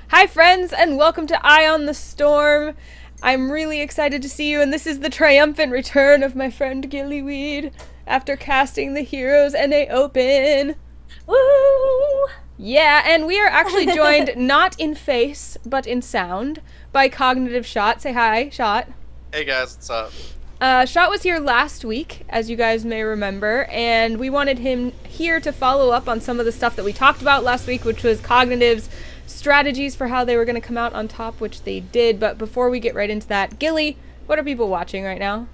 Hi friends, and welcome to Eye on the Storm. I'm really excited to see you, and this is the triumphant return of my friend Gillyweed after casting the Heroes NA Open. Woo! Yeah, and we are actually joined not in face, but in sound by Cognitive Shot. Say hi, Shot. Hey guys, what's up? Shot was here last week, as you guys may remember, and we wanted him here to follow up on some of the stuff that we talked about last week, which was Cognitive's strategies for how they were going to come out on top, which they did. But before we get right into that, Gilly, what are people watching right now?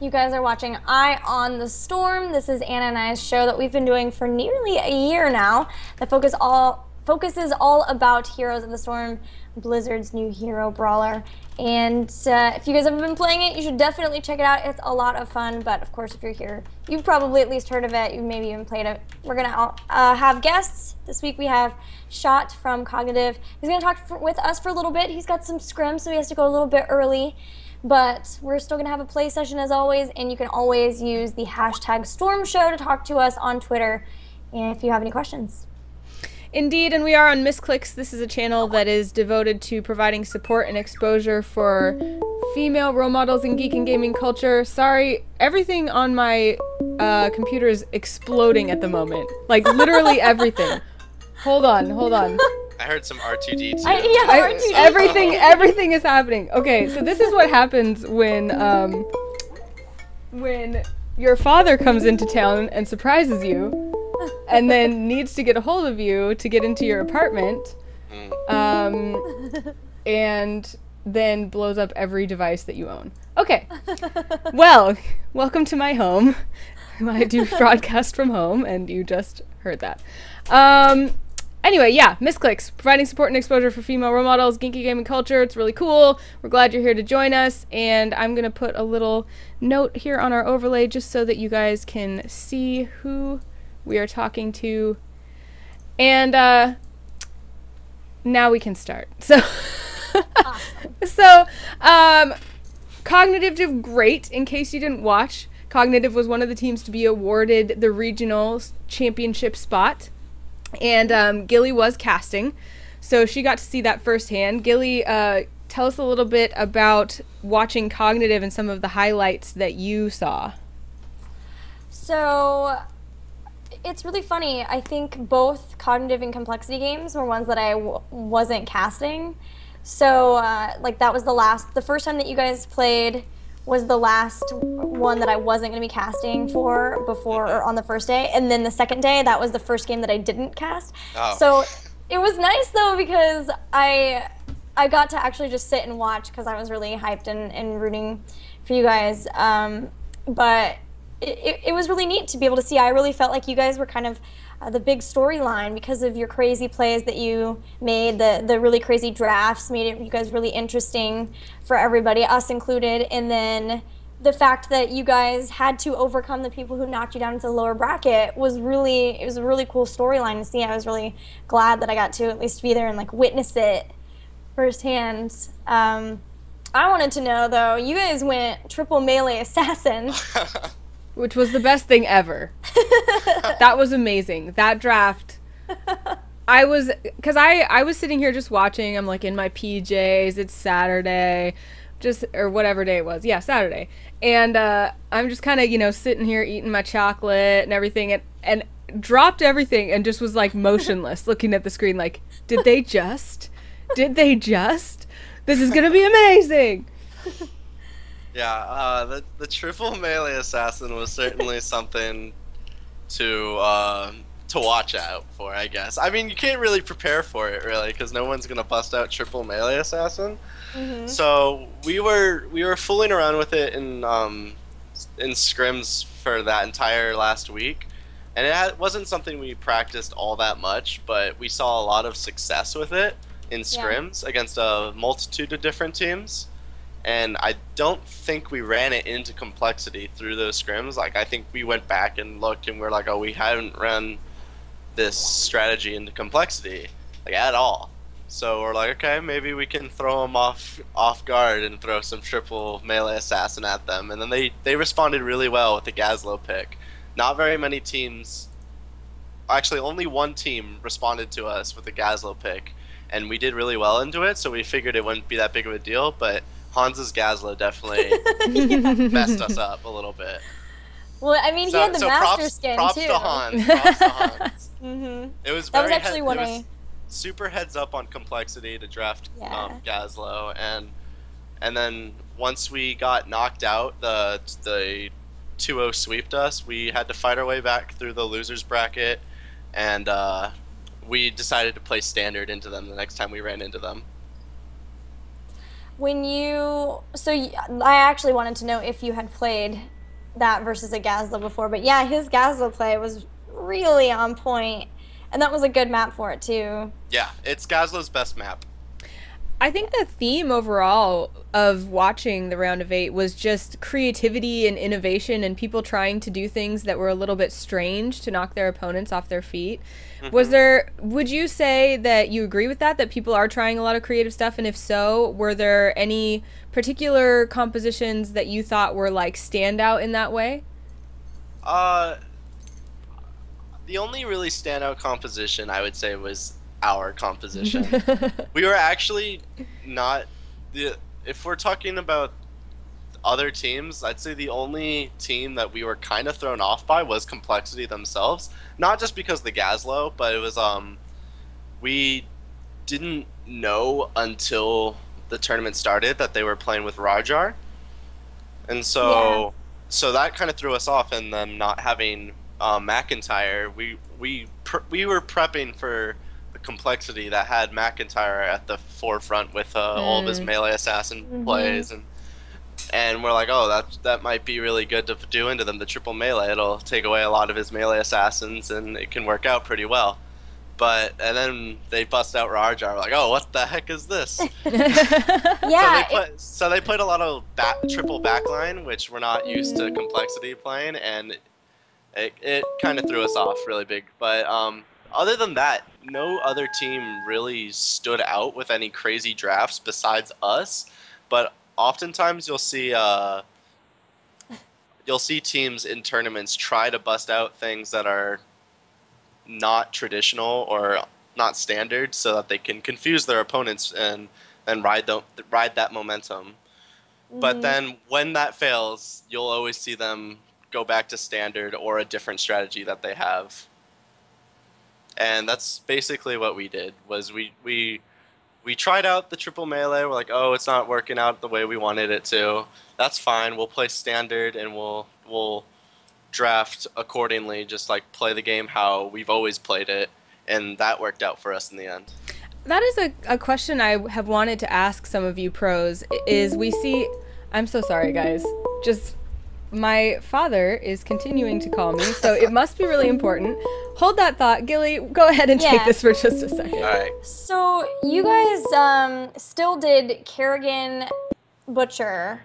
You guys are watching Eye on the Storm. This is Anna and I's show that we've been doing for nearly a year now that focuses all about Heroes of the Storm, Blizzard's new hero brawler. And if you guys haven't been playing it, you should definitely check it out. It's a lot of fun, but of course if you're here, you've probably at least heard of it. You've maybe even played it. We're going to have guests. This week we have Shot from Cognitive. He's going to talk with us for a little bit. He's got some scrims, so he has to go a little bit early. But we're still going to have a play session as always, and you can always use the hashtag StormShow to talk to us on Twitter if you have any questions. Indeed, and we are on Misscliks. This is a channel that is devoted to providing support and exposure for female role models in geek and gaming culture. Sorry, everything on my computer is exploding at the moment. Like, literally everything. Hold on. I heard some R2D2. R2D2. Everything is happening. Okay, so this is what happens when your father comes into town and surprises you, and then needs to get a hold of you to get into your apartment, and then blows up every device that you own. Okay. Well, welcome to my home. I do broadcast from home, and you just heard that. Anyway, yeah, Misscliks, providing support and exposure for female role models, geeky gaming culture. It's really cool. We're glad you're here to join us, and I'm going to put a little note here on our overlay just so that you guys can see who we are talking to. And now we can start. So, Awesome. Cognitive did great. In case you didn't watch, Cognitive was one of the teams to be awarded the regional championship spot. And Gilly was casting, so she got to see that firsthand. Gilly, tell us a little bit about watching Cognitive and some of the highlights that you saw. So it's really funny. I think both Cognitive and Complexity games were ones that I wasn't casting. So like that was the first time that you guys played was the last one that I wasn't going to be casting for before or on the first day, and then the second day that was the first game that I didn't cast. Oh. So it was nice though because I got to actually just sit and watch because I was really hyped and rooting for you guys. But it was really neat to be able to see. I really felt like you guys were kind of the big storyline because of your crazy plays that you made. The really crazy drafts made you guys really interesting for everybody, us included. And then the fact that you guys had to overcome the people who knocked you down into the lower bracket was it was a really cool storyline to see. I was really glad that I got to at least be there and like witness it firsthand. I wanted to know though, you guys went triple melee assassin. Which was the best thing ever. That was amazing. That draft. I was sitting here just watching. I'm like in my PJs. It's Saturday, or whatever day it was. Yeah, Saturday. And I'm just kind of, sitting here eating my chocolate and everything, and dropped everything and just was like motionless, looking at the screen like, did they just? This is gonna be amazing. Yeah, the triple melee assassin was certainly something to watch out for, I guess. I mean, you can't really prepare for it, really, because no one's gonna bust out triple melee assassin. Mm-hmm. So we were fooling around with it in scrims for that entire last week, and it wasn't something we practiced all that much, but we saw a lot of success with it in scrims against a multitude of different teams. And I don't think we ran it into complexity through those scrims. Like, I think we went back and looked and we're like, oh, we haven't run this strategy into complexity, like, at all. So we're like, okay, maybe we can throw them off guard and throw some triple melee assassin at them. And then they responded really well with the Gazlo pick. Not very many teams, actually only one team responded to us with the Gazlo pick. and we did really well into it, so we figured it wouldn't be that big of a deal, but Hans's Gazlo definitely messed us up a little bit. Well, I mean, he had the master skin, props too. To Hans. Props to Hans. Mm-hmm. It was that was actually one super heads up on complexity to draft Gazlo, and then once we got knocked out, the 2-0 sweeped us. We had to fight our way back through the losers bracket, and we decided to play standard into them the next time we ran into them. I actually wanted to know if you had played that versus a Gazlo before, but yeah, his Gazlo play was really on point, and that was a good map for it too. Yeah, it's Gazlo's best map. I think the theme overall of watching the round of 8 was just creativity and innovation and people trying to do things that were a little bit strange to knock their opponents off their feet. Would you say that you agree with that people are trying a lot of creative stuff? And if so, were there any particular compositions that you thought were like standout in that way? The only really standout composition I would say was our composition. We were actually not if we're talking about other teams, I'd say the only team that we were kind of thrown off by was Complexity themselves. Not just because of the Gazlo, but it was we didn't know until the tournament started that they were playing with Rajar, and so that kind of threw us off. And then not having McIntyre, we were prepping for the Complexity that had McIntyre at the forefront with all of his melee assassin plays, and we're like, oh, that might be really good to do into them, the triple melee. It'll take away a lot of his melee assassins, and it can work out pretty well. And then they bust out Rajar. We're like, oh, what the heck is this? So they played a lot of triple backline, which we're not used to Complexity playing, and it kind of threw us off really big. But other than that, no other team really stood out with any crazy drafts besides us. But oftentimes you'll see teams in tournaments try to bust out things that are not traditional or not standard, so that they can confuse their opponents and ride that momentum. But then when that fails, you'll always see them go back to standard or a different strategy that they have. And that's basically what we did. Was we tried out the triple melee. We're like, oh, it's not working out the way we wanted it to. That's fine. We'll play standard and we'll draft accordingly. Just like play the game how we've always played it, and that worked out for us in the end. That is a question I have wanted to ask some of you pros. I'm so sorry, guys. Just my father is continuing to call me, so it must be really important. Hold that thought. Gilly, go ahead and take this for just a second. All right. So you guys still did Kerrigan Butcher,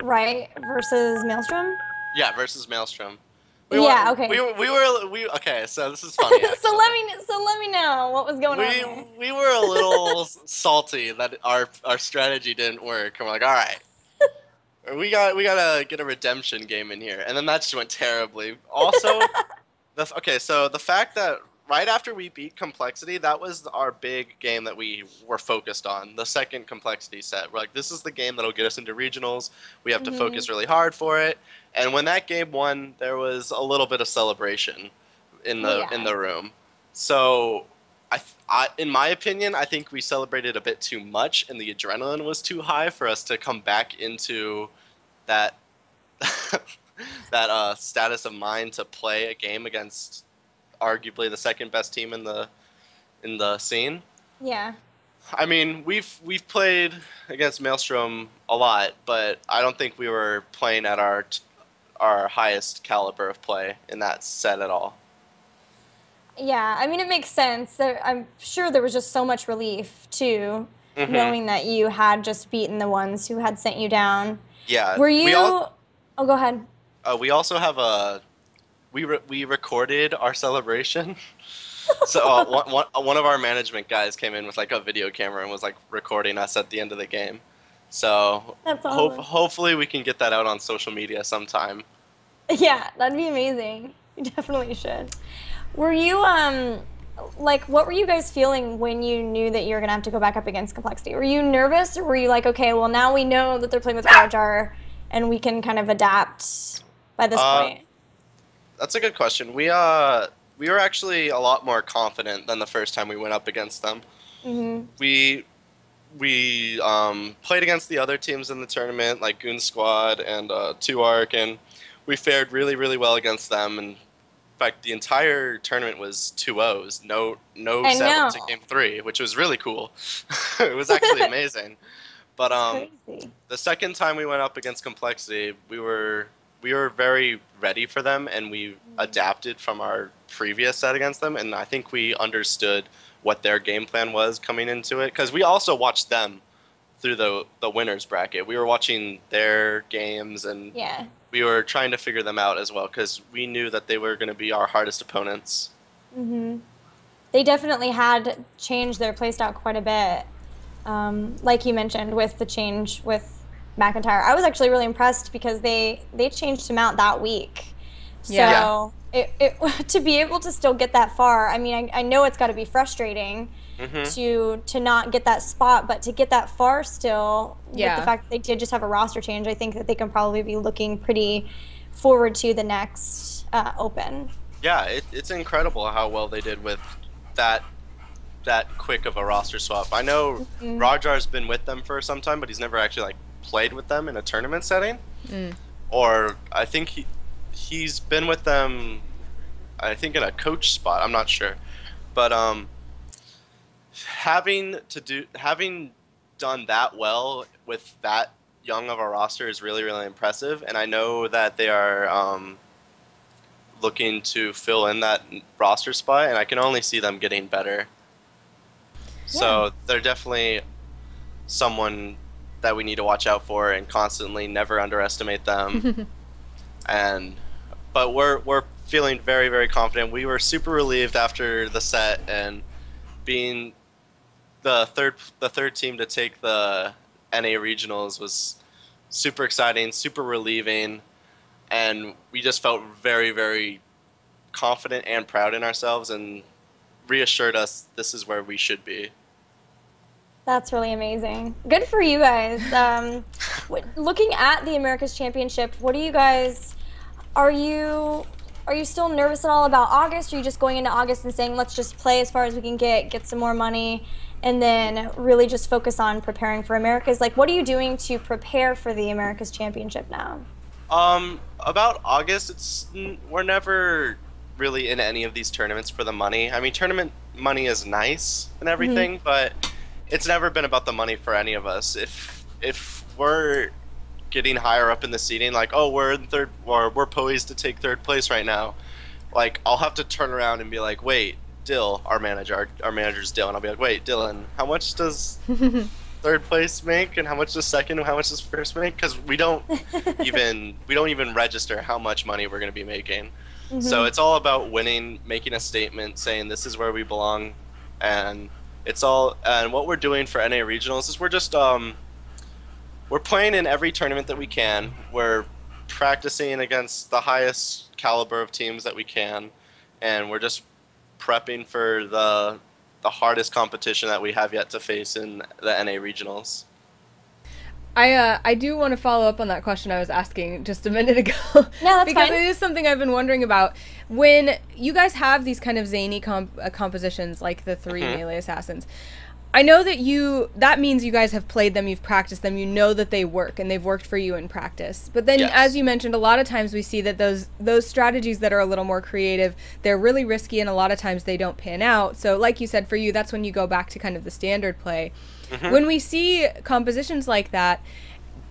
right? Versus Maelstrom? Yeah, versus Maelstrom. Okay. Okay, so this is funny. so let me know what was going on there. We were a little salty that our strategy didn't work. And we're like, all right. We gotta get a redemption game in here, and then that just went terribly. Also, so the fact that right after we beat Complexity, that was our big game that we were focused on. The second Complexity set, we're like, this is the game that'll get us into regionals. We have to focus really hard for it. And when that game won, there was a little bit of celebration in the room. So, in my opinion, I think we celebrated a bit too much, and the adrenaline was too high for us to come back into that status of mind to play a game against arguably the second best team in the scene. Yeah. I mean, we've played against Maelstrom a lot, but I don't think we were playing at our highest caliber of play in that set at all. Yeah, I mean, it makes sense. I'm sure there was just so much relief, too, knowing that you had just beaten the ones who had sent you down. Yeah. Were you... Oh, go ahead. We also have we recorded our celebration. So one of our management guys came in with like a video camera and was like recording us at the end of the game. So that's awesome. Hopefully we can get that out on social media sometime. Yeah, that'd be amazing. You definitely should. Were you like, what were you guys feeling when you knew that you were gonna have to go back up against Complexity? Were you nervous, or were you like, okay, well now we know that they're playing with Rajar, and we can kind of adapt by this point? That's a good question. We were actually a lot more confident than the first time we went up against them. Mm-hmm. We played against the other teams in the tournament, like Goon Squad and 2Arc, and we fared really, really well against them. And in fact, the entire tournament was 2-0s, no seven to game 3, which was really cool. It was actually amazing. But the second time we went up against Complexity, we were very ready for them, and we adapted from our previous set against them, and I think we understood what their game plan was coming into it, because we also watched them through the winners bracket. We were watching their games, and we were trying to figure them out as well, because we knew that they were going to be our hardest opponents. Mm-hmm. They definitely had changed their playstyle quite a bit, like you mentioned, with the change with McIntyre. I was actually really impressed because they changed him out that week. So to be able to still get that far, I mean, I know it's got to be frustrating to not get that spot, but to get that far still, with the fact that they did just have a roster change, I think that they can probably be looking pretty forward to the next Open. Yeah, it's incredible how well they did with that quick of a roster swap. I know Rajar's been with them for some time, but he's never actually like played with them in a tournament setting. Or I think he's been with them, I think, in a coach spot. I'm not sure, but having done that well with that young of a roster is really, really impressive. And I know that they are looking to fill in that roster spot, and I can only see them getting better. So they're definitely someone that we need to watch out for and constantly never underestimate them. But we're feeling very, very confident. We were super relieved after the set, and being the third team to take the NA regionals was super exciting, super relieving, and we just felt very, very confident and proud in ourselves, and reassured us this is where we should be. That's really amazing. Good for you guys. Looking at the America's Championship, what do you guys? Are you still nervous at all about August? Or are you just going into August and saying, let's just play as far as we can get some more money, and then really just focus on preparing for America's? Like, what are you doing to prepare for the America's Championship now? About August, we're never really in any of these tournaments for the money. I mean, tournament money is nice and everything, but it's never been about the money for any of us. If we're getting higher up in the seeding, like, oh, we're in third, or we're poised to take third place right now, like, I'll have to turn around and be like, wait, Dill, our manager's Dill, and I'll be like, wait, Dylan, how much does third place make, and how much does second, and how much does first make? Because we don't even register how much money we're going to be making. So it's all about winning, making a statement, saying this is where we belong, and what we're doing for NA regionals is we're just we're playing in every tournament that we can. We're practicing against the highest caliber of teams that we can, and we're just prepping for the hardest competition that we have yet to face in the NA regionals. I do want to follow up on that question I was asking just a minute ago. No, that's because fine. It is something I've been wondering about. When you guys have these kind of zany compositions like the 3 melee assassins, I know that that means you guys have played them, you've practiced them, you know that they work, and they've worked for you in practice. But then, as you mentioned, a lot of times we see that those strategies that are a little more creative, they're really risky, and a lot of times they don't pan out. So like you said, for you, that's when you go back to kind of the standard play. When we see compositions like that,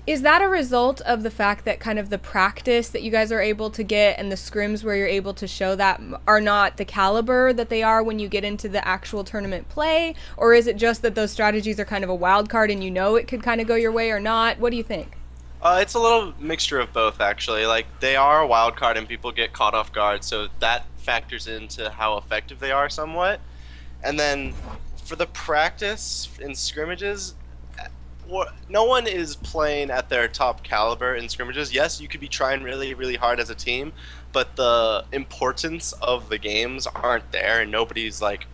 is that a result of the fact that kind of the practice that you guys are able to get and the scrims where you're able to show that are not the caliber that they are when you get into the actual tournament play? Or is it just that those strategies are kind of a wild card and you know it could kind of go your way or not? What do you think? It's a little mixture of both, actually. Like, they are a wild card and people get caught off guard, so that factors into how effective they are somewhat. And then for the practice in scrimmages, no one is playing at their top caliber in scrimmages. Yes, you could be trying really, really hard as a team, but the importance of the games aren't there, and nobody's like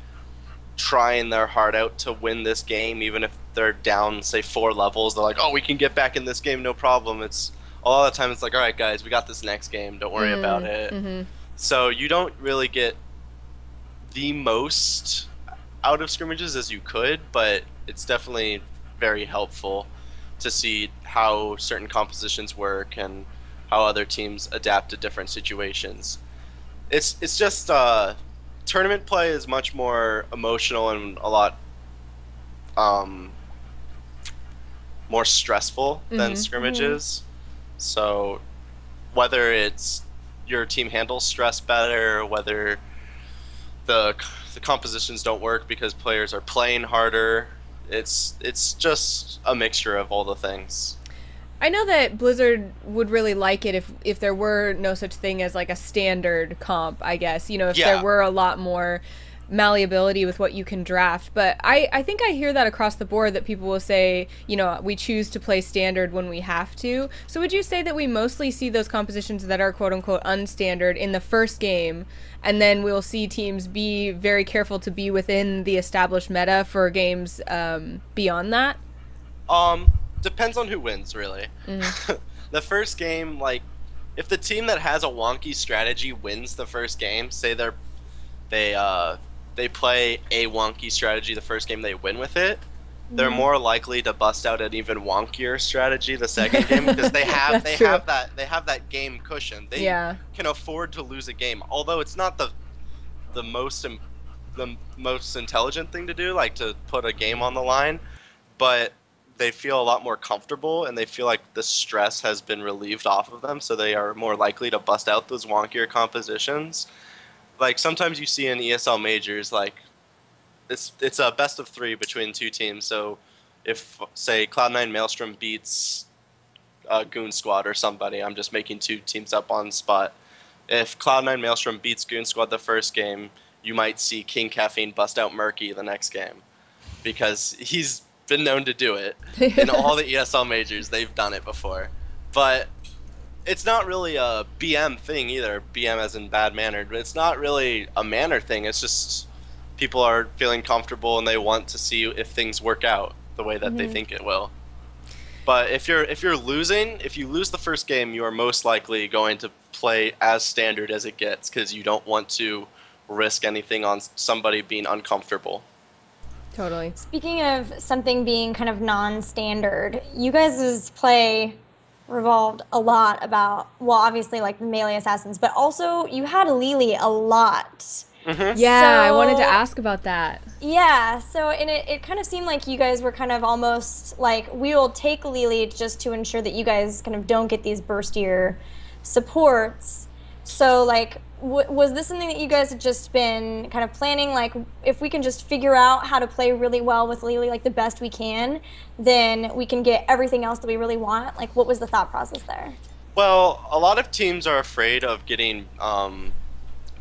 trying their heart out to win this game, even if they're down, say, 4 levels. They're like, oh, we can get back in this game, no problem. It's a lot of the time it's like, all right, guys, we got this next game. Don't worry about it. Mm-hmm. So you don't really get the most out of scrimmages as you could, but it's definitely very helpful to see how certain compositions work and how other teams adapt to different situations. It's just tournament play is much more emotional and a lot more stressful than scrimmages. So whether it's your team handles stress better, whether the compositions don't work because players are playing harder, it's just a mixture of all the things. I know that Blizzard would really like it if there were no such thing as like a standard comp, I guess. You know, if there were a lot more malleability with what you can draft. But I think I hear that across the board, that people will say, you know, we choose to play standard when we have to. So would you say that we mostly see those compositions that are quote-unquote unstandard in the first game, and then we'll see teams be very careful to be within the established meta for games beyond that? Depends on who wins, really. The first game, like, if the team that has a wonky strategy wins the first game, say they play a wonky strategy the first game, they win with it, they're more likely to bust out an even wonkier strategy the second game, because they have that game cushion. They can afford to lose a game, although it's not the most intelligent thing to do, like to put a game on the line, but they feel a lot more comfortable and they feel like the stress has been relieved off of them, so they are more likely to bust out those wonkier compositions. Like sometimes you see in ESL majors, like it's a best of 3 between 2 teams. So if, say, Cloud9 Maelstrom beats Goon Squad or somebody, I'm just making 2 teams up on spot. If Cloud9 Maelstrom beats Goon Squad the first game, you might see King Caffeine bust out Murky the next game, because he's been known to do it. In all the ESL majors, they've done it before. But it's not really a BM thing either, BM as in bad-mannered. It's not really a manner thing, it's just people are feeling comfortable and they want to see if things work out the way that they think it will. But if you lose the first game, you are most likely going to play as standard as it gets, because you don't want to risk anything on somebody being uncomfortable. Totally. Speaking of something being kind of non-standard, you guys' play revolved a lot about, well, obviously like the melee assassins, but also you had Lily a lot. Yeah, so, I wanted to ask about that. Yeah, so and it kind of seemed like you guys were kind of almost like, we will take Lily just to ensure that you guys kind of don't get these burstier supports. So like, was this something that you guys had just been kind of planning, like if we can just figure out how to play really well with Lily, like the best we can, then we can get everything else that we really want? Like, what was the thought process there? Well, a lot of teams are afraid of getting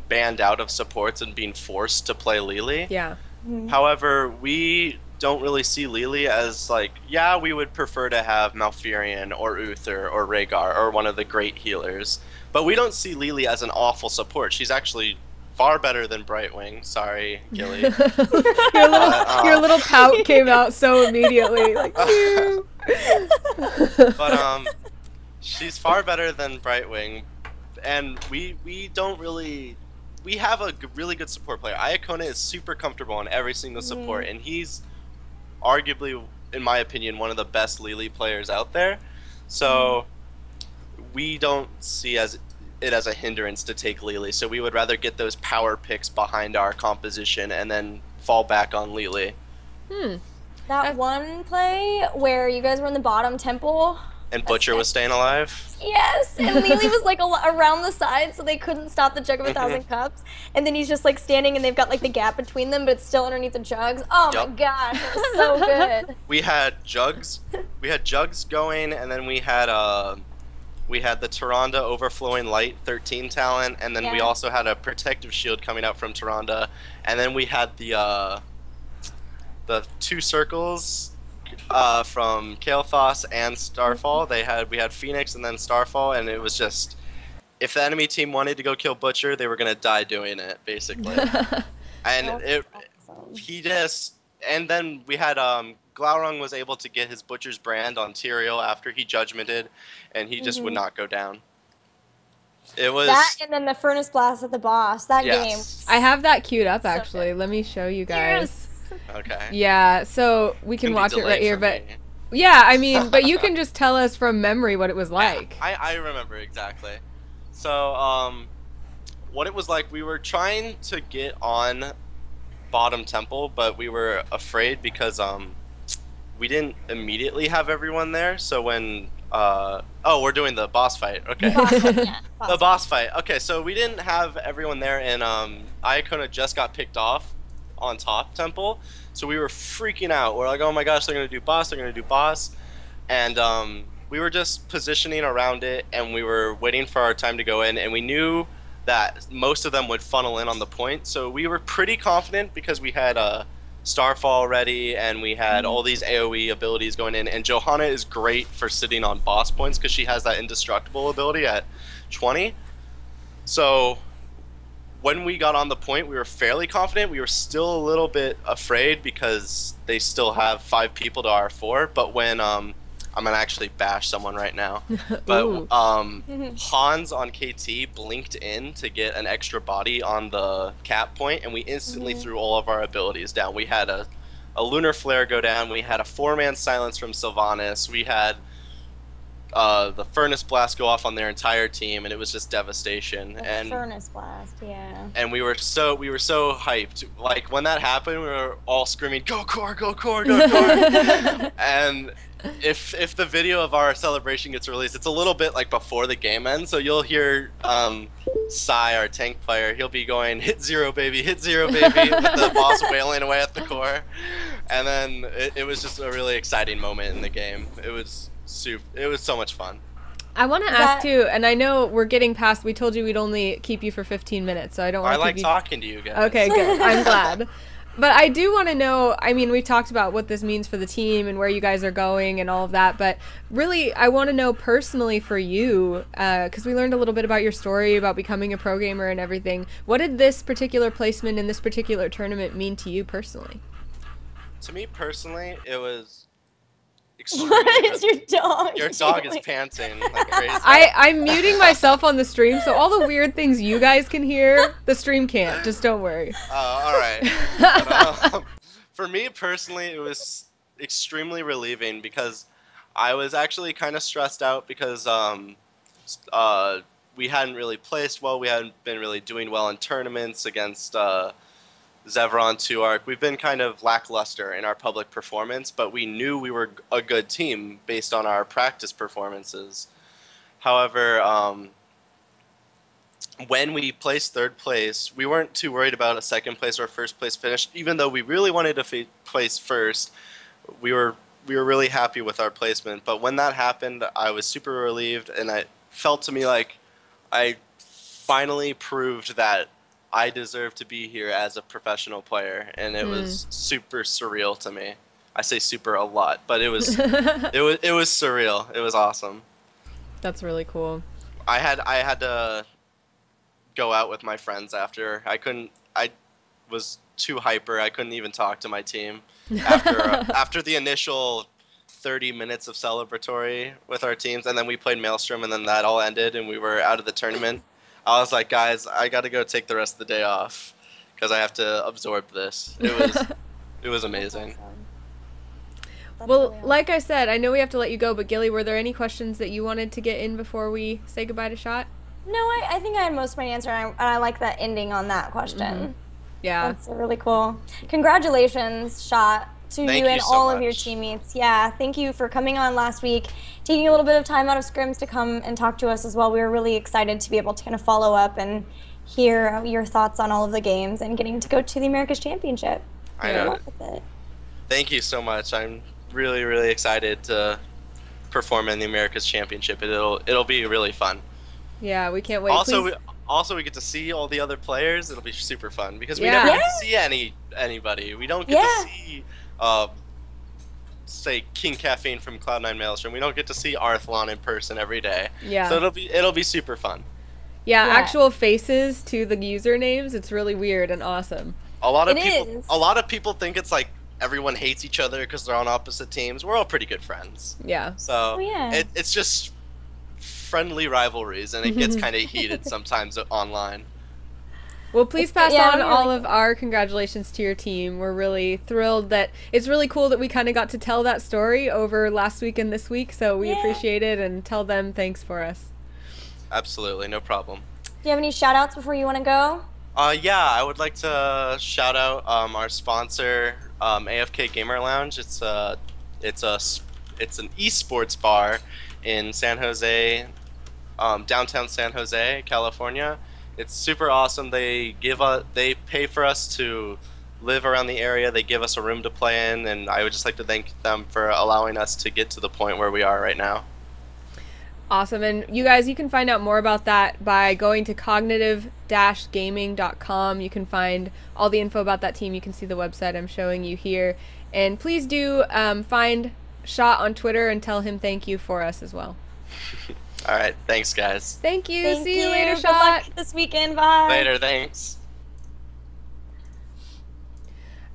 banned out of supports and being forced to play Lily. Yeah. However, we don't really see Lily as like, yeah, we would prefer to have Malfurion or Uther or Rhaegar or one of the great healers, but we don't see Lily as an awful support. She's actually far better than Brightwing. Sorry, Gilly. your little pout came out so immediately. Like, but she's far better than Brightwing, and we don't really. We have a really good support player. Iacona is super comfortable on every single support, and he's arguably, in my opinion, one of the best Lily players out there. So we don't see it as a hindrance to take Lily. So we would rather get those power picks behind our composition and then fall back on Lily. That one play where you guys were in the bottom temple. And Butcher was staying alive? Yes, and Lily was like around the side, so they couldn't stop the Jug of 1,000 Cups. And then he's just like standing, and they've got like the gap between them, but it's still underneath the jugs. Oh my gosh, it was so good. We had jugs going, and then we had the Tyrande Overflowing Light 13 talent, and then we also had a protective shield coming out from Tyrande, and then we had the 2 circles from Kael'thas and Starfall. We had Phoenix and then Starfall, and it was just, if the enemy team wanted to go kill Butcher, they were gonna die doing it, basically. And he just, and then we had Glaurung was able to get his Butcher's Brand on Tyrael after he judgmented, and he just would not go down. It was that, and then the Furnace Blast at the boss. That game. I have that queued up So actually. good. Let me show you guys. okay. Yeah, so we can It's gonna watch be it right delayed here, for but me. yeah, I mean, but you can just tell us from memory what it was like. I remember exactly. So what it was like, we were trying to get on bottom temple, but we were afraid because we didn't immediately have everyone there. So when oh, we're doing the boss fight. Okay. The boss fight. Okay, so we didn't have everyone there, and Iacona just got picked off on top temple, so we were freaking out. We're like, oh my gosh, they're gonna do boss, they're gonna do boss, and we were just positioning around it, and we were waiting for our time to go in, and we knew that most of them would funnel in on the point, so we were pretty confident because we had Starfall ready, and we had all these AoE abilities going in, and Johanna is great for sitting on boss points because she has that indestructible ability at 20. So when we got on the point, we were fairly confident. We were still a little bit afraid because they still have 5 people to our 4, but when I'm gonna actually bash someone right now. But Hans on KT blinked in to get an extra body on the cap point, and we instantly threw all of our abilities down. We had a Lunar Flare go down, we had a 4-man silence from Sylvanas, we had the Furnace Blast go off on their entire team, and it was just devastation. The Furnace Blast, yeah. And we were so hyped. Like when that happened, we were all screaming, "Go Core, go Core, go Core!" And if the video of our celebration gets released, it's a little bit like before the game ends, so you'll hear Sai, our tank player, he'll be going, hit 0 baby, with the boss wailing away at the core. And then it was just a really exciting moment in the game. It was so much fun. I want to ask too, and I know we're getting past, we told you we'd only keep you for 15 minutes, so I don't want to I like talking to you guys. Okay, good. I'm glad. But I do want to know, I mean, we've talked about what this means for the team and where you guys are going and all of that, but really, I want to know personally for you, because we learned a little bit about your story, about becoming a pro gamer and everything. What did this particular placement in this particular tournament mean to you personally? To me personally, it was What is your dog? Your dog is panting like crazy. I'm muting myself on the stream, so all the weird things you guys can hear, the stream can't. Just don't worry. All right. But, for me personally, it was extremely relieving because I was actually kind of stressed out because we hadn't really placed well. We hadn't been really doing well in tournaments against Zevron 2 Arc. We've been kind of lackluster in our public performance, but we knew we were a good team based on our practice performances. However, when we placed 3rd place, we weren't too worried about a 2nd place or 1st place finish, even though we really wanted to place 1st. We were really happy with our placement, but when that happened, I was super relieved, and it felt to me like I finally proved that I deserve to be here as a professional player, and it was super surreal to me. I say super a lot, but it was it was surreal. It was awesome. That's really cool. I had to go out with my friends after. I was too hyper. I couldn't even talk to my team after the initial 30 minutes of celebratory with our teams, and then we played Maelstrom, and then that all ended, and we were out of the tournament. I was like, guys, I got to go take the rest of the day off because I have to absorb this. It was amazing. Well, like I said, I know we have to let you go, but Gilly, were there any questions that you wanted to get in before we say goodbye to Shot? No, I think I had most of my answer, and I like that ending on that question. Yeah. That's really cool. Congratulations, Shot, to you and all of your teammates. Yeah, thank you for coming on last week, taking a little bit of time out of scrims to come and talk to us as well. We were really excited to be able to kind of follow up and hear your thoughts on all of the games and getting to go to the America's Championship. I know. Thank you so much. I'm really, really excited to perform in the America's Championship. It'll be really fun. Yeah, we can't wait. Also, we get to see all the other players. It'll be super fun because we never get to see anybody. We don't get to see, say, King Caffeine from Cloud9 Maelstrom. We don't get to see Arthlon in person every day. Yeah. So it'll be super fun. Yeah, actual faces to the usernames. It's really weird and awesome. A lot of It people, is. a lot of people think it's like everyone hates each other because they're on opposite teams. We're all pretty good friends. Yeah. So Oh, yeah. it's just friendly rivalries, and it gets kind of heated sometimes online. Well, please pass yeah, on I'm all really of our congratulations to your team. We're really thrilled that it's really cool that we kind of got to tell that story over last week and this week. So we Yeah. appreciate it, and tell them thanks for us. Absolutely, no problem. Do you have any shout outs before you want to go? Yeah, I would like to shout out our sponsor, AFK Gamer Lounge. It's an esports bar in San Jose, downtown San Jose, California. It's super awesome. They pay for us to live around the area. They give us a room to play in, and I would just like to thank them for allowing us to get to the point where we are right now. Awesome. And you guys, you can find out more about that by going to cognitive-gaming.com. You can find all the info about that team. You can see the website I'm showing you here. And please do find Shot on Twitter and tell him thank you for us as well. All right, thanks, guys. Thank you. Thank See you later, Good Shot. luck this weekend. Bye. Later, thanks.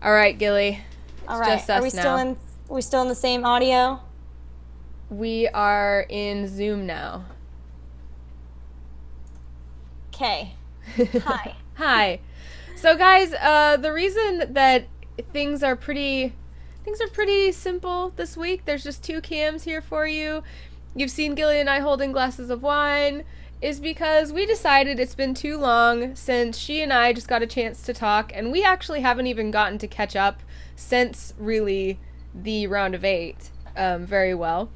All right, Gilly. All right. Just us now. Are we still in the same audio? We are in Zoom now. Okay. Hi. Hi. So guys, the reason that things are pretty simple this week, there's just 2 cams here for you. You've seen Gilly and I holding glasses of wine, is because we decided it's been too long since she and I just got a chance to talk, and we actually haven't even gotten to catch up since really the round of 8 very well.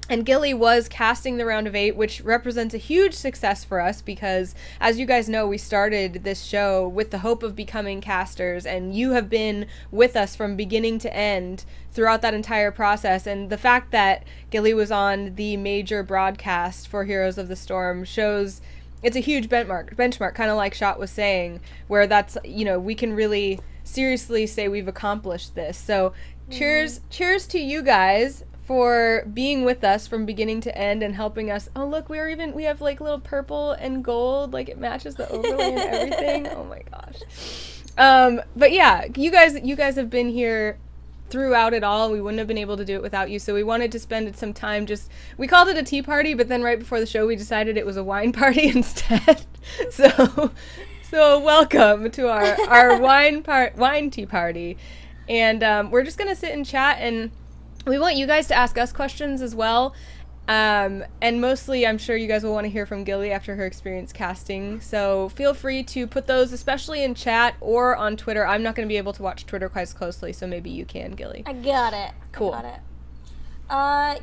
And Gilly was casting the round of 8, which represents a huge success for us because, as you guys know, we started this show with the hope of becoming casters, and you have been with us from beginning to end throughout that entire process. And the fact that Gilly was on the major broadcast for Heroes of the Storm shows it's a huge benchmark, kind of like Shot was saying, where that's, you know, we can really seriously say we've accomplished this. So cheers to you guys for being with us from beginning to end and helping us. Oh, look, we have like little purple and gold, like it matches the overlay and everything. Oh my gosh. But yeah, you guys have been here throughout it all. We wouldn't have been able to do it without you. So we wanted to spend some time we called it a tea party, but then right before the show we decided it was a wine party instead. So welcome to our wine tea party. And we're just gonna sit and chat, and we want you guys to ask us questions as well. And mostly, I'm sure you guys will want to hear from Gilly after her experience casting. So feel free to put those, especially in chat or on Twitter. I'm not going to be able to watch Twitter quite as closely, so maybe you can, Gilly. I got it. Cool. I got it.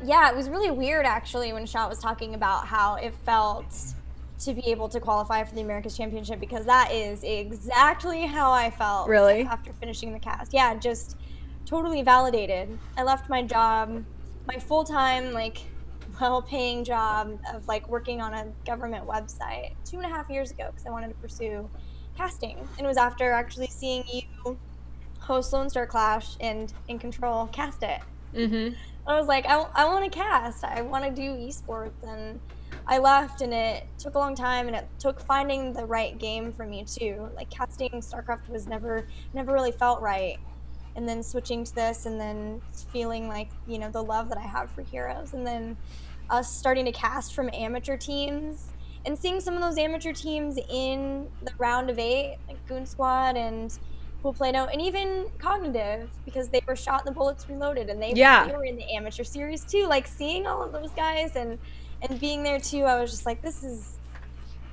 Yeah, it was really weird actually when Shot was talking about how it felt to be able to qualify for the America's Championship, because that is exactly how I felt. Really? After finishing the cast. Yeah, just totally validated. I left my job, my full-time, like, well-paying job of like working on a government website 2.5 years ago because I wanted to pursue casting. And it was after actually seeing you host Lone Star Clash and In Control cast it. Mm-hmm. I was like, I want to cast. I want to do esports. And I left, and it took a long time, and it took finding the right game for me too. Like casting StarCraft was never really felt right. And then switching to this, and then feeling like, you know, the love that I have for Heroes, and then us starting to cast from amateur teams and seeing some of those amateur teams in the round of 8, like Goon Squad and Pool Play-Doh, and even Cognitive, because they were Shot and the Bullets Reloaded, and they were in the amateur series too. Like seeing all of those guys and being there too, I was just like, this is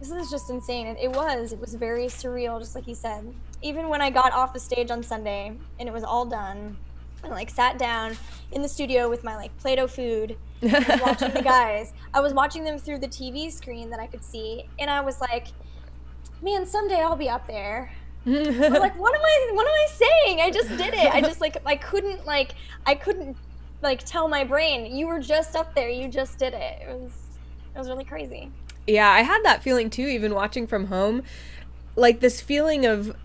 just insane. And it was very surreal, just like you said. Even when I got off the stage on Sunday and it was all done, and like sat down in the studio with my like Play-Doh food and was watching the guys, I was watching them through the TV screen that I could see, and I was like, man, someday I'll be up there. But like, what am I saying? I just did it. I just like, I couldn't tell my brain, you were just up there, you just did it. It was really crazy. Yeah, I had that feeling too, even watching from home. Like this feeling of,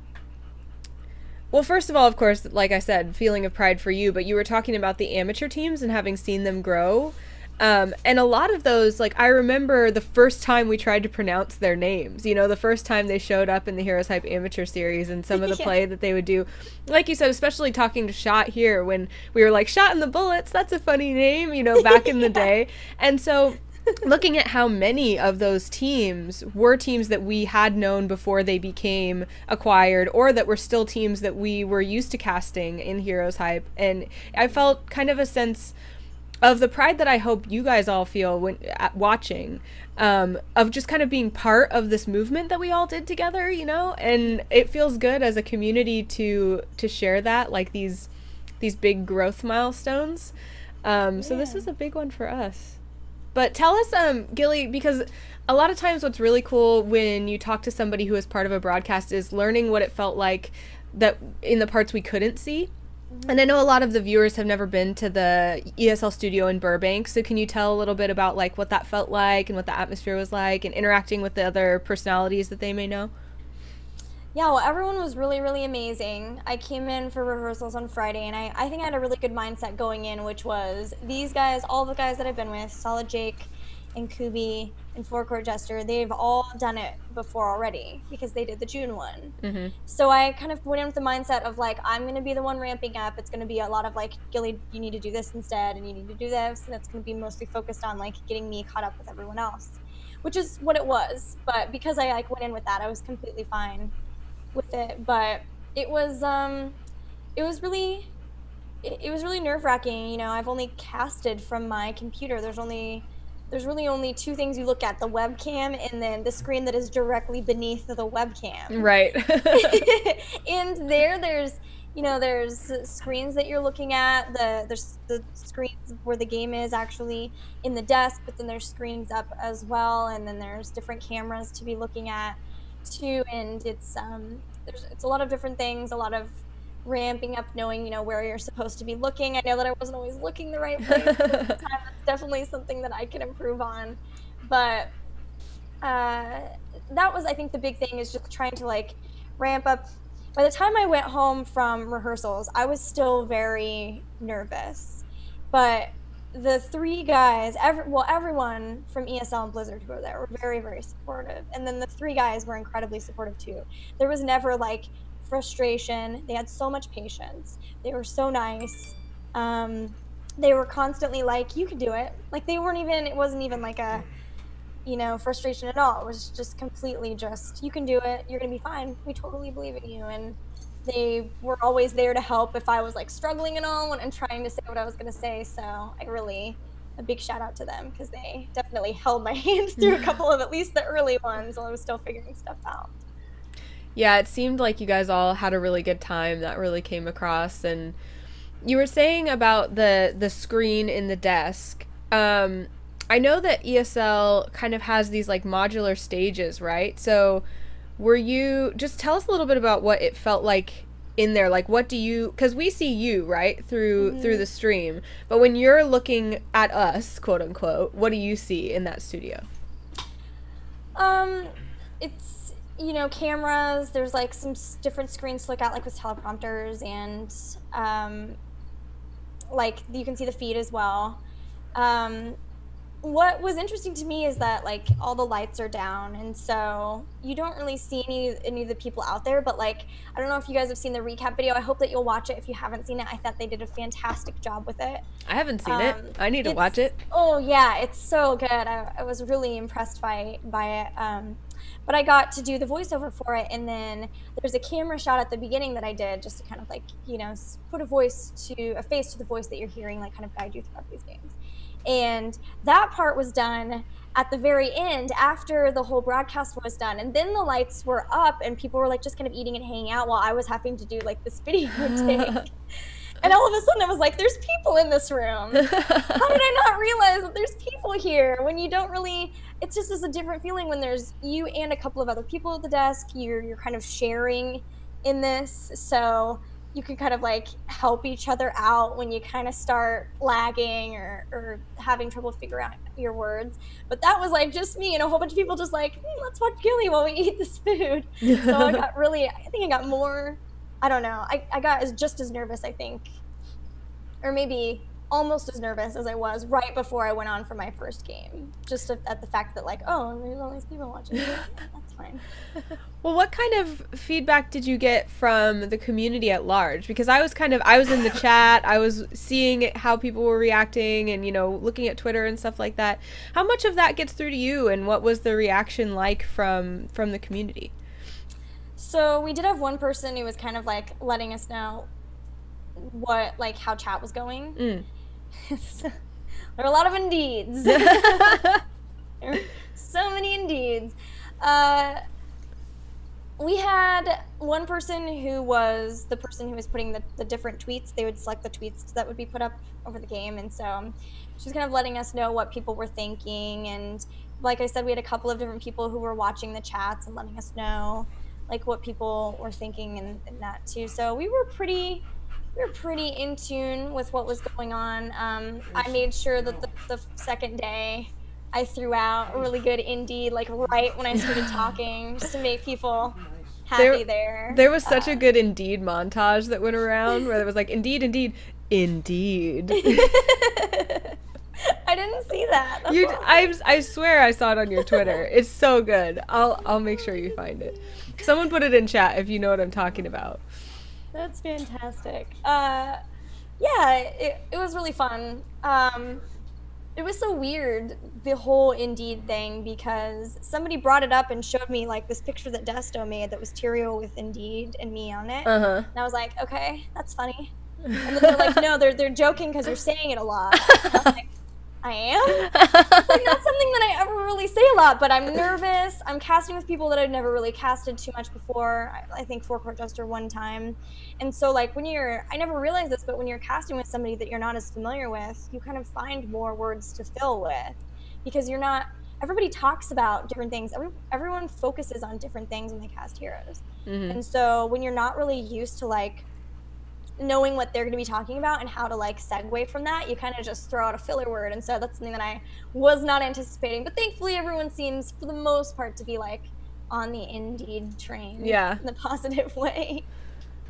well, first of all, of course, like I said, feeling of pride for you, but you were talking about the amateur teams and having seen them grow. And a lot of those, like, I remember the first time we tried to pronounce their names, you know, the first time they showed up in the Heroes Hype Amateur Series and some of the play that they would do. Like you said, especially talking to Shot here when we were like, Shot and the Bullets, that's a funny name, you know, back in the day. And so looking at how many of those teams were teams that we had known before they became acquired, or that were still teams that we were used to casting in Heroes Hype. And I felt kind of a sense of the pride that I hope you guys all feel when watching, of just kind of being part of this movement that we all did together, you know? And it feels good as a community to share that, like these big growth milestones. So this is a big one for us. But tell us, Gilly, because a lot of times what's really cool when you talk to somebody who is part of a broadcast is learning what it felt like that in the parts we couldn't see. And I know a lot of the viewers have never been to the ESL studio in Burbank, so can you tell a little bit about like what that felt like and what the atmosphere was like and interacting with the other personalities that they may know? Yeah, well, everyone was really, really amazing. I came in for rehearsals on Friday, and I think I had a really good mindset going in, which was these guys, all the guys that I've been with, Solid Jake and Kubi and Forecourt Jester, they've all done it before already because they did the June one. Mm-hmm. So I kind of went in with the mindset of like, I'm going to be the one ramping up. It's going to be a lot of like, Gilly, you need to do this instead, and you need to do this, and it's going to be mostly focused on like getting me caught up with everyone else, which is what it was. But because I like went in with that, I was completely fine with it. But it was really nerve-wracking. You know, I've only casted from my computer. There's really only two things you look at: the webcam and then the screen that is directly beneath the webcam. Right. And there's screens that you're looking at. There's the screens where the game is actually in the desk, but then there's screens up as well, and then there's different cameras to be looking at too. And it's a lot of different things, a lot of ramping up, knowing, you know, where you're supposed to be looking. I know that I wasn't always looking the right place at the time. That's definitely something that I can improve on. But that was, I think, the big thing, is just trying to like ramp up. By the time I went home from rehearsals, I was still very nervous. But the three guys, everyone from ESL and Blizzard who were there were very, very supportive. And then the three guys were incredibly supportive too. There was never like frustration. They had so much patience. They were so nice. They were constantly like, you can do it. Like it wasn't even like a, you know, frustration at all. It was just completely just, you can do it. You're going to be fine. We totally believe in you. And they were always there to help if I was like struggling and all and trying to say what I was going to say. So a big shout out to them, because they definitely held my hand through a couple of at least the early ones while I was still figuring stuff out. Yeah, it seemed like you guys all had a really good time. That really came across. And you were saying about the screen in the desk. I know that ESL kind of has these like modular stages, right? So just tell us a little bit about what it felt like in there. Like, what do you, because we see you, right, through the stream, but when you're looking at us, quote unquote, what do you see in that studio? It's, you know, cameras. There's like some different screens to look at, like with teleprompters, and like you can see the feed as well. What was interesting to me is that like all the lights are down, and so you don't really see any of the people out there. But like, I don't know if you guys have seen the recap video. I hope that you'll watch it if you haven't seen it. I thought they did a fantastic job with it. I haven't seen it. I need to watch it. Oh yeah, it's so good. I was really impressed by it. But I got to do the voiceover for it, and then there's a camera shot at the beginning that I did just to kind of like, you know, put a face to the voice that you're hearing, like kind of guide you throughout these games. And that part was done at the very end after the whole broadcast was done. And then the lights were up and people were like just kind of eating and hanging out while I was having to do like this video take. And all of a sudden I was like, there's people in this room. How did I not realize that there's people here? When you don't really, it's just a different feeling when there's you and a couple of other people at the desk. You're kind of sharing in this. So you can kind of like help each other out when you kind of start lagging or having trouble figuring out your words. But that was like just me and a whole bunch of people just like, let's watch Gilly while we eat this food. So I think I got more, I don't know, I got just as nervous, I think. Or maybe almost as nervous as I was right before I went on for my first game. Just at the fact that, like, oh, there's all these people watching. That's fine. Well, what kind of feedback did you get from the community at large? Because I was in the chat, I was seeing how people were reacting and, you know, looking at Twitter and stuff like that. How much of that gets through to you, and what was the reaction like from the community? So we did have one person who was kind of, like, letting us know what, like, how chat was going. There were a lot of indeeds. There were so many indeeds. We had one person who was the person who was putting the different tweets. They would select the tweets that would be put up over the game, and so she was kind of letting us know what people were thinking. And like I said, we had a couple of different people who were watching the chats and letting us know, like, what people were thinking and that too. So we were pretty in tune with what was going on. I made sure that the second day I threw out a really good indie, like, right when I started talking, just to make people happy there. There was such a good Indeed montage that went around where it was like, Indeed, Indeed, Indeed. I didn't see that. I swear I saw it on your Twitter. It's so good. I'll make sure you find it. Someone put it in chat if you know what I'm talking about. That's fantastic. Yeah, it was really fun. It was so weird, the whole Indeed thing, because somebody brought it up and showed me, like, this picture that Desto made that was Tyrael with Indeed and me on it. And I was like, okay, that's funny. And then they're like, no, they're joking because you're saying it a lot. And I was like, I am? It's like, not something that I ever really say a lot, but I'm nervous. I'm casting with people that I've never really casted too much before. I think Forecourt Jester one time. And so, like, I never realized this, but when you're casting with somebody that you're not as familiar with, you kind of find more words to fill with, because everybody talks about different things. Everyone focuses on different things when they cast heroes. And so when you're not really used to, like, knowing what they're going to be talking about and how to, like, segue from that, you kind of just throw out a filler word. And so that's something that I was not anticipating, but thankfully everyone seems, for the most part, to be, like, on the Indeed train. In the positive way.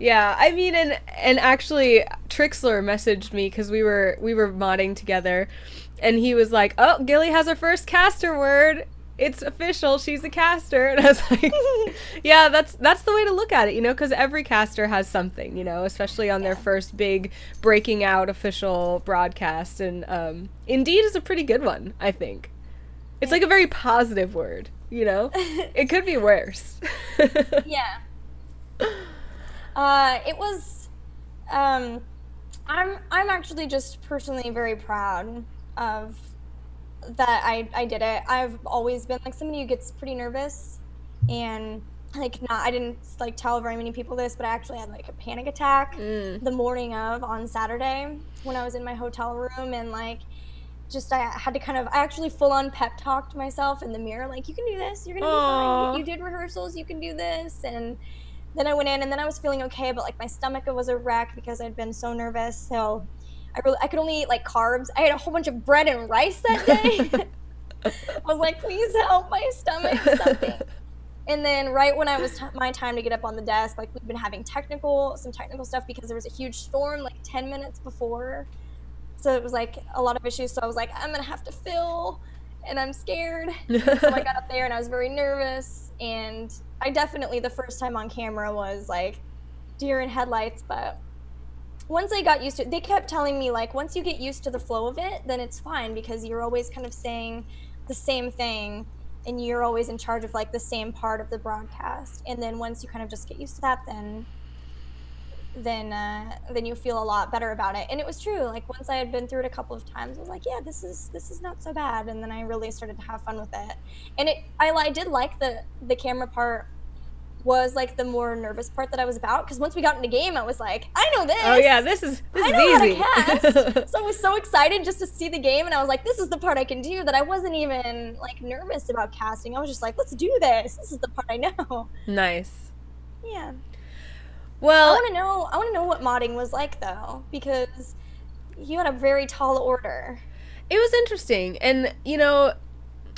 Yeah, I mean, and actually Trixler messaged me because we were modding together, and he was like, oh, Gilly has her first caster word. It's official. She's a caster. And I was like, yeah, that's the way to look at it, you know, because every caster has something, you know, especially on their first big breaking out official broadcast. And Indeed is a pretty good one, I think. It's like a very positive word, you know? It could be worse. Yeah. It was, I'm actually just personally very proud of that I did it. I've always been, like, somebody who gets pretty nervous, and, like, I didn't, like, tell very many people this, but I actually had, like, a panic attack the morning of on Saturday when I was in my hotel room, and, like, just I had to I actually full on pep talked myself in the mirror, like, you can do this, you're gonna be fine, you did rehearsals, you can do this. And then I went in, and then I was feeling okay, but, like, my stomach was a wreck because I'd been so nervous. So I could only eat, like, carbs. I had a whole bunch of bread and rice that day. I was like, please help my stomach, something. And then right when I was my time to get up on the desk, like, we'd been having some technical stuff because there was a huge storm, like, 10 minutes before. So it was, like, a lot of issues. So I was like, I'm going to have to fill, and I'm scared. And so I got up there, and I was very nervous. And I definitely, the first time on camera was, like, deer in headlights. But once I got used to it, they kept telling me, like, once you get used to the flow of it, then it's fine, because you're always kind of saying the same thing, and you're always in charge of, like, the same part of the broadcast. And then once you kind of just get used to that, then you feel a lot better about it. And it was true. Like, once I had been through it a couple of times, I was like, yeah, this is not so bad. And then I really started to have fun with it. And I did like the camera part was, like, the more nervous part that I was about, because once we got in the game, I was like, I know this. Oh yeah, this is easy. How to cast. So I was so excited just to see the game, and I was like, this is the part I can do, that I wasn't even, like, nervous about casting. I was just like, let's do this. This is the part I know. Nice. Yeah. Well, I want to know what modding was like, though, because you had a very tall order. It was interesting, and, you know,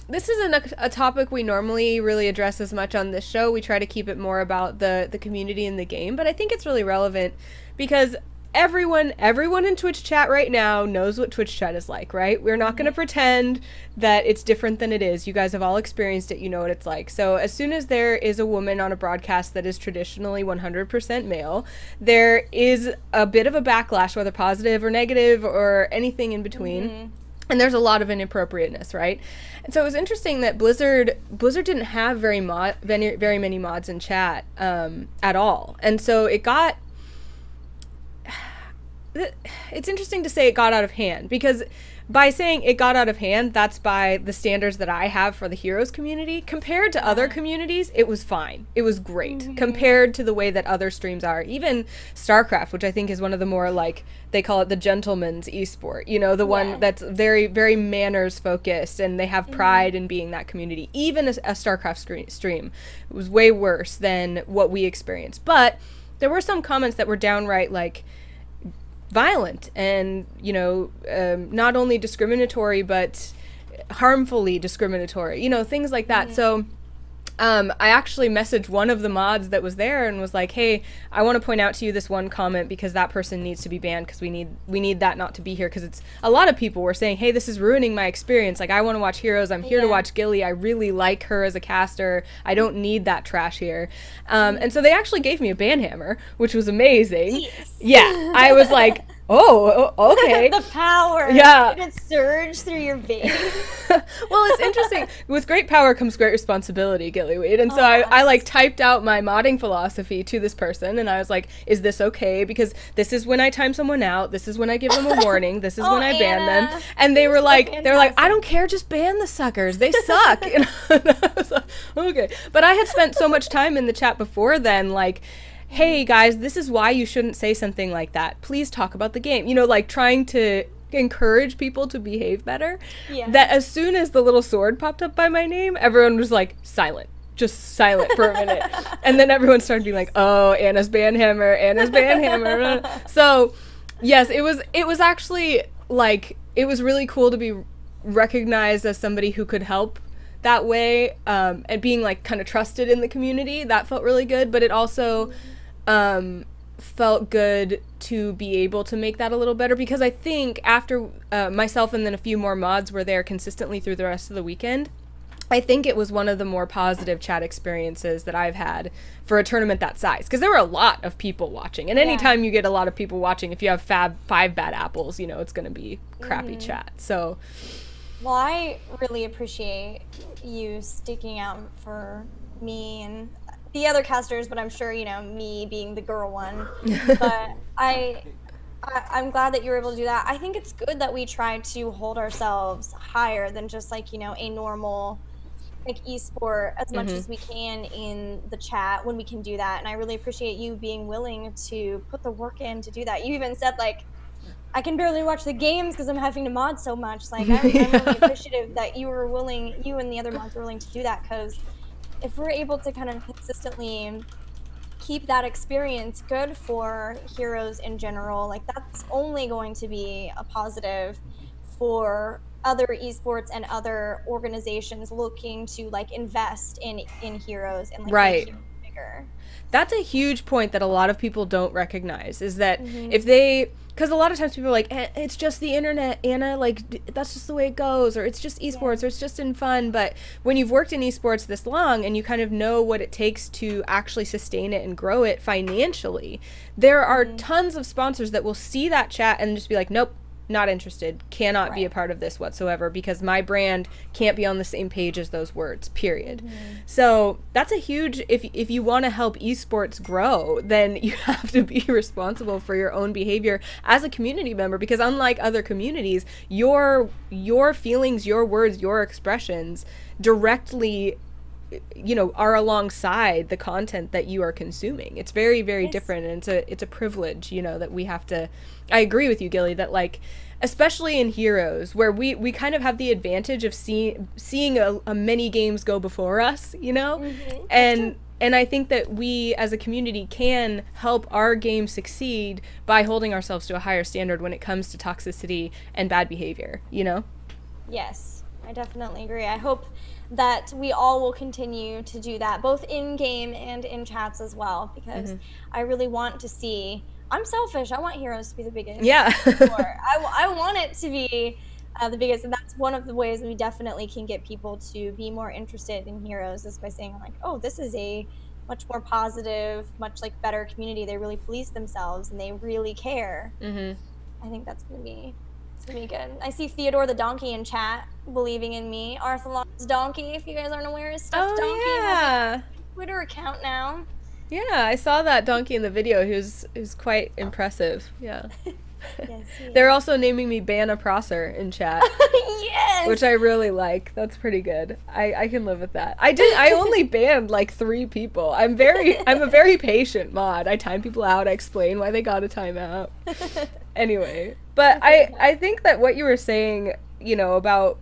this isn't a topic we normally really address as much on this show. We try to keep it more about the community and the game, but I think it's really relevant because everyone in Twitch chat right now knows what Twitch chat is like, right? We're not going to pretend that it's different than it is. You guys have all experienced it. You know what it's like. So as soon as there is a woman on a broadcast that is traditionally 100% male, there is a bit of a backlash, whether positive or negative or anything in between. And there's a lot of inappropriateness, right? And so it was interesting that Blizzard didn't have very many mods in chat at all. And so it's interesting to say it got out of hand, because by saying it got out of hand, that's by the standards that I have for the Heroes community. Compared to other communities, it was fine. It was great compared to the way that other streams are. Even StarCraft, which I think is one of the more, like, they call it the gentleman's esport, you know, the one that's very, very manners focused, and they have pride in being that community. Even a StarCraft stream was way worse than what we experienced. But there were some comments that were downright, like, violent and, you know, not only discriminatory, but harmfully discriminatory, you know, things like that. So I actually messaged one of the mods that was there and was like, hey, I want to point out to you this one comment because that person needs to be banned, because we need that not to be here, because it's a lot of people were saying, hey, this is ruining my experience. Like, I want to watch Heroes. I'm here to watch Gilly. I really like her as a caster. I don't need that trash here. And so they actually gave me a ban hammer, which was amazing. Yes. Yeah, I was like, oh, okay. The power. Yeah. Did it surge through your veins? Well, it's interesting. With great power comes great responsibility, Gillyweed. And so I like typed out my modding philosophy to this person, and I was like, is this okay? Because this is when I time someone out. This is when I give them a warning. This is when I ban them. And they were like, I don't care, just ban the suckers. They suck. And I was like, okay. But I had spent so much time in the chat before then, like, hey guys, this is why you shouldn't say something like that. Please talk about the game. You know, like trying to encourage people to behave better. Yeah. That as soon as the little sword popped up by my name, everyone was like silent. Just silent for a minute. And then everyone started being like, oh, Anna's banhammer, Anna's banhammer. So, yes, it was actually, like, it was really cool to be recognized as somebody who could help that way, and being, like, kind of trusted in the community. That felt really good, but it also felt good to be able to make that a little better, because I think after myself and then a few more mods were there consistently through the rest of the weekend, I think it was one of the more positive chat experiences that I've had for a tournament that size, because there were a lot of people watching, and anytime you get a lot of people watching, if you have five bad apples, you know, it's going to be crappy chat. So, well, I really appreciate you sticking out for me and the other casters, but I'm sure, you know, me being the girl one, but I'm glad that you were able to do that. I think it's good that we try to hold ourselves higher than just, like, you know, a normal, like, esport as much as we can in the chat when we can do that. And I really appreciate you being willing to put the work in to do that. You even said, like, I can barely watch the games because I'm having to mod so much. Like, I'm really appreciative that you and the other mods were willing to do that, because if we're able to kind of consistently keep that experience good for Heroes in general, like, that's only going to be a positive for other esports and other organizations looking to, like, invest in Heroes and, like, make Heroes bigger. That's a huge point that a lot of people don't recognize, is that if they, because a lot of times people are like, it's just the internet, Anna, like, that's just the way it goes, or it's just esports, or it's just in fun. But when you've worked in esports this long and you kind of know what it takes to actually sustain it and grow it financially, there are tons of sponsors that will see that chat and just be like, nope, not interested, cannot be a part of this whatsoever, because my brand can't be on the same page as those words, period. So that's a huge, if you want to help esports grow, then you have to be responsible for your own behavior as a community member, because unlike other communities, your feelings, your words, your expressions directly, you know, are alongside the content that you are consuming. It's very, very different, and it's a privilege, you know, that we have to. I agree with you, Gilly, that, like, especially in Heroes, where we kind of have the advantage of seeing a many games go before us, you know, and I think that we as a community can help our game succeed by holding ourselves to a higher standard when it comes to toxicity and bad behavior, you know? Yes, I definitely agree. I hope that we all will continue to do that, both in game and in chats as well, because I really want to see I'm selfish. I want Heroes to be the biggest. Yeah. I want it to be the biggest, and that's one of the ways we definitely can get people to be more interested in Heroes, is by saying like, oh, this is a much more positive, much like better community. They really police themselves and they really care. I think that's gonna be good. I see Theodore the donkey in chat believing in me. Arthalon's donkey, if you guys aren't aware, is stuffed donkey. Yeah. Has a Twitter account now. Yeah, I saw that donkey in the video. He was quite impressive. Yeah. Yes, They're also naming me Banna Prosser in chat. Yes! Which I really like. That's pretty good. I can live with that. I only banned like 3 people. I'm a very patient mod. I time people out. I explain why they got a timeout. Anyway, but I think that what you were saying, you know, about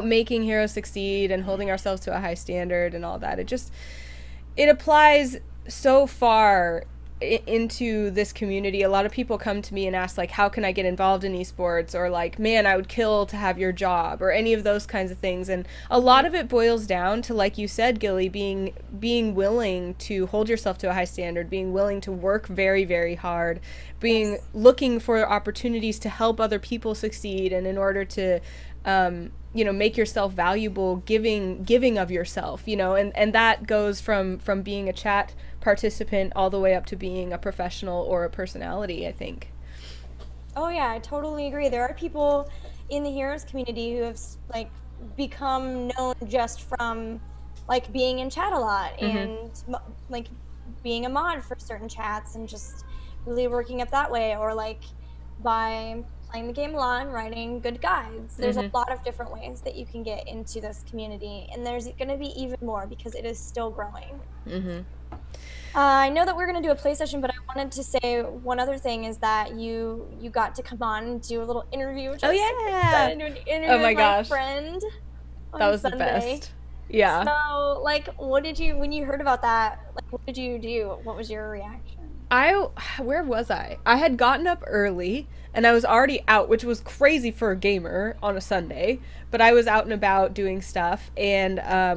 making Heroes succeed and holding ourselves to a high standard and all that, it applies so far into this community. A lot of people come to me and ask, like, how can I get involved in esports, or like, man, I would kill to have your job, or any of those kinds of things. And a lot of it boils down to, like you said, Gilly, being willing to hold yourself to a high standard, being willing to work very, very hard, looking for opportunities to help other people succeed, and in order to you know, make yourself valuable, giving of yourself, you know, and that goes from being a chat participant all the way up to being a professional or a personality, I think. Oh yeah, I totally agree. There are people in the Heroes community who have like become known just from like being in chat a lot and like being a mod for certain chats and just really working up that way, or like by playing the game a lot and writing good guides. There's a lot of different ways that you can get into this community, and there's going to be even more because it is still growing. I know that we're going to do a play session, but I wanted to say one other thing is that you got to come on and do a little interview. Which oh my with my gosh, friend that was Sunday. The best. Yeah. So like, when you heard about that, like, what did you do? What was your reaction? Where was I? I had gotten up early and I was already out, which was crazy for a gamer on a Sunday, but I was out and about doing stuff, and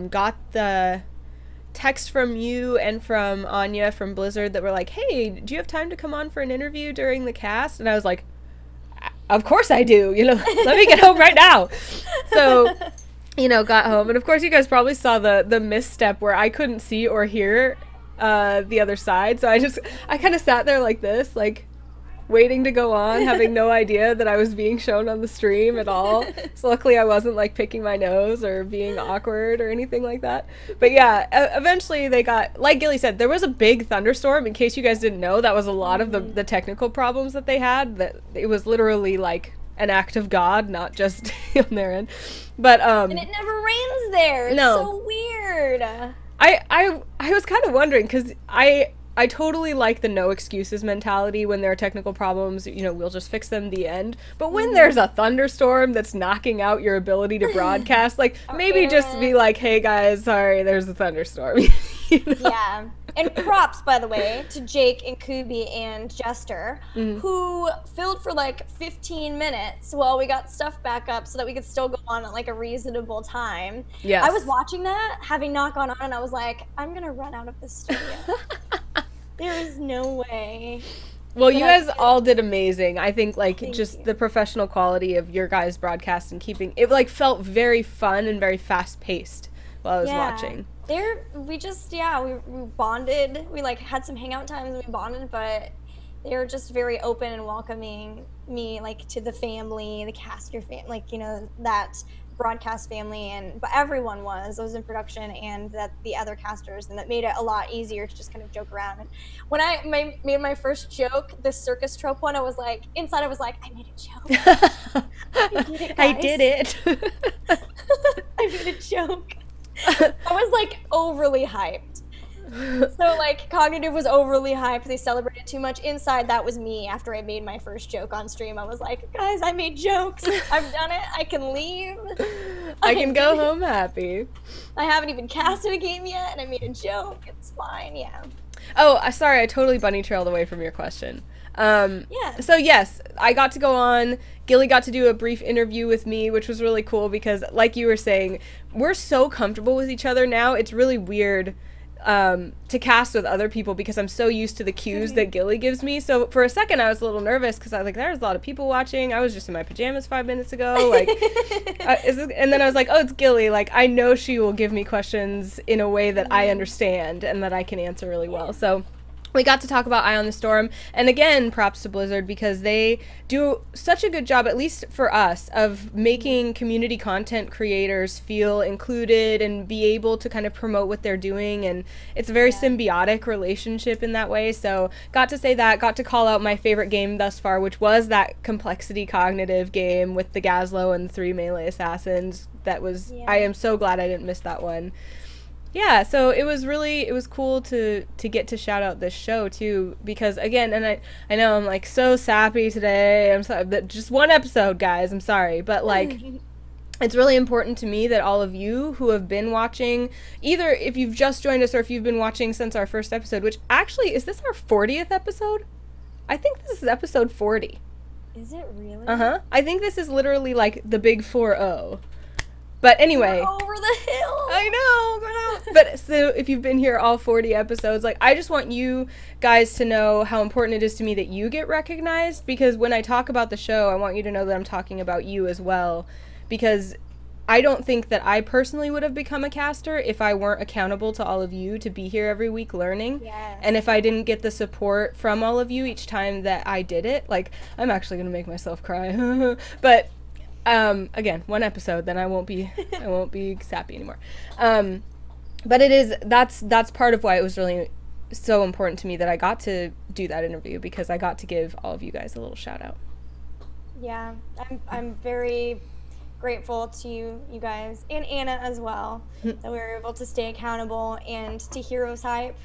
got the text from you and from Anya from Blizzard that were like, hey, do you have time to come on for an interview during the cast? And I was like, of course I do, you know, let me get home right now. So, you know, got home, and of course you guys probably saw the misstep where I couldn't see or hear the other side, so I kind of sat there like this, like waiting to go on, having no idea that I was being shown on the stream at all. So luckily I wasn't like picking my nose or being awkward or anything like that. But yeah, eventually they got, like Gilly said, there was a big thunderstorm. In case you guys didn't know, that was a lot of the technical problems that they had, that it was literally like an act of God, not just on their end. But and it never rains there. It's so weird. I was kind of wondering, because I totally like the no excuses mentality. When there are technical problems, you know, we'll just fix them, the end. But when there's a thunderstorm that's knocking out your ability to broadcast, like, maybe just be like, hey guys, sorry, there's a thunderstorm. You know? Yeah. And props, by the way, to Jake and Kubi and Jester, who filled for like 15 minutes while we got stuff back up so that we could still go on at like a reasonable time. Yes. I was watching that, having not gone on, and I was like, I'm going to run out of the studio. There is no way. Well, you guys all did amazing. I think, like, just the professional quality of your guys' broadcast and keeping it, like, felt very fun and very fast-paced while I was watching. We bonded. We, like, had some hangout times and we bonded, but they were just very open and welcoming me, like, to the family, the caster family, like, you know, that broadcast family, but everyone was in production, and that the other casters, and that made it a lot easier to just kind of joke around. And when I made my first joke, the circus trope one, I was like, inside I was like, I made a joke. I did it. I made a joke. I was like overly hyped. So like Cognitive was overly hyped, they celebrated too much. Inside, that was me after I made my first joke on stream. I was like, guys, I made jokes. I've done it. I can leave. I can go home happy. I haven't even casted a game yet and I made a joke. It's fine, yeah. Oh, sorry, I totally bunny trailed away from your question. Yeah. So yes, I got to go on. Gilly got to do a brief interview with me, which was really cool because, like you were saying, we're so comfortable with each other now. It's really weird. to cast with other people because I'm so used to the cues that Gilly gives me. So for a second I was a little nervous because I was like, there's a lot of people watching. I was just in my pajamas 5 minutes ago. Like, and then I was like, oh, it's Gilly. Like, I know she will give me questions in a way that I understand and that I can answer really well. So we got to talk about Eye on the Storm, and again, props to Blizzard because they do such a good job, at least for us, of making community content creators feel included and be able to kind of promote what they're doing, and it's a very symbiotic relationship in that way. So got to say that, got to call out my favorite game thus far, which was that complexity cognitive game with the Gazlo and the 3 melee assassins. That was, I am so glad I didn't miss that one. Yeah, so it was cool to get to shout out this show too, because again, and I know I'm like so sappy today. I'm sorry, but just one episode, guys. I'm sorry, but like it's really important to me that all of you who have been watching, either if you've just joined us or if you've been watching since our first episode, which actually is this our 40th episode? I think this is episode 40. Is it really? I think this is literally like the big 4-0. But anyway, we're over the hill. I know. But so if you've been here all 40 episodes, like I just want you guys to know how important it is to me that you get recognized, because when I talk about the show, I want you to know that I'm talking about you as well, because I don't think that I personally would have become a caster if I weren't accountable to all of you to be here every week learning. Yes. And if I didn't get the support from all of you each time that I did it. Like, I'm actually going to make myself cry. But again, one episode, then I won't be sappy anymore. But that's part of why it was really so important to me that I got to do that interview, because I got to give all of you guys a little shout out. Yeah, I'm very grateful to you guys and Anna as well that we were able to stay accountable, and to Heroes Hype.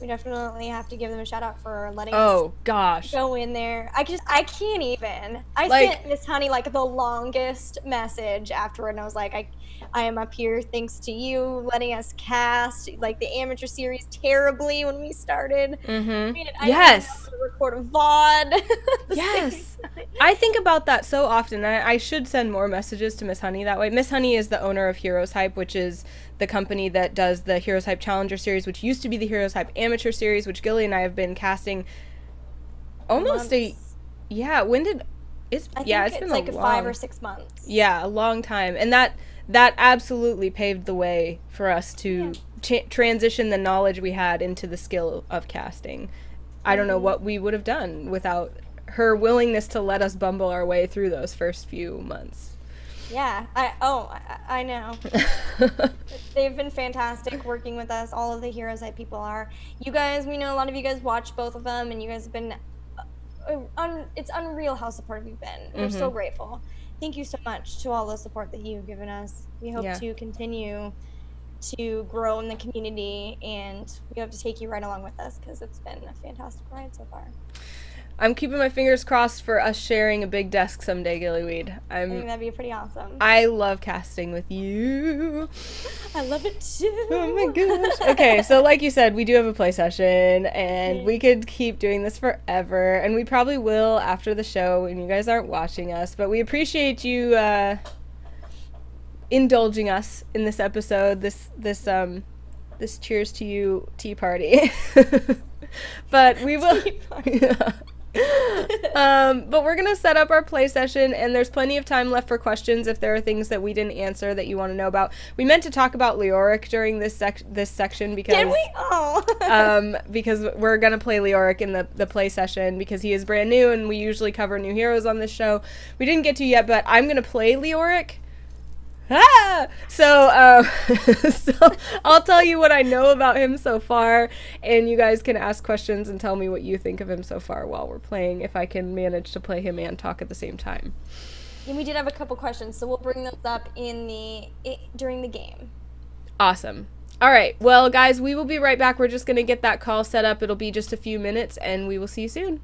We definitely have to give them a shout out for letting us go in there. I can't even. I sent Miss Honey like the longest message afterward, and I was like, I am up here thanks to you letting us cast like the amateur series terribly when we started. I mean, I yes. to record a VOD. Yes. I think about that so often. I should send more messages to Miss Honey that way. Miss Honey is the owner of Heroes Hype, which is the company that does the Heroes Hype Challenger series, which used to be the Heroes Hype Amateur series, which Gilly and I have been casting almost when did it's I think it's been like a long, 5 or 6 months. Yeah, a long time. And that absolutely paved the way for us to transition the knowledge we had into the skill of casting. I don't know what we would have done without her willingness to let us bumble our way through those first few months. Yeah, I know. They've been fantastic working with us. All of the Heroes Hype people are. You guys, we know a lot of you guys watch both of them, and you guys have been, it's unreal how supportive you've been. We're so grateful. Thank you so much to all the support that you've given us. We hope to continue to grow in the community, and we hope to take you right along with us, because it's been a fantastic ride so far. I'm keeping my fingers crossed for us sharing a big desk someday, Gillyweed. I think that'd be pretty awesome. I love casting with you. I love it too. Oh my gosh. Okay, so like you said, we do have a play session, and we could keep doing this forever, and we probably will after the show when you guys aren't watching us, but we appreciate you indulging us in this episode, this cheers to you tea party. But we will but we're gonna set up our play session, and there's plenty of time left for questions if there are things that we didn't answer that you want to know about. We meant to talk about Leoric during this section because did we? Because we're gonna play Leoric in the play session because he is brand new, and we usually cover new heroes on this show. We didn't get to yet, but I'm gonna play Leoric. So I'll tell you what I know about him so far, and you guys can ask questions and tell me what you think of him so far while we're playing, if I can manage to play him and talk at the same time. And we did have a couple questions, so we'll bring those up during the game. Awesome. All right, well guys, we will be right back. We're just gonna get that call set up. It'll be just a few minutes, and we will see you soon.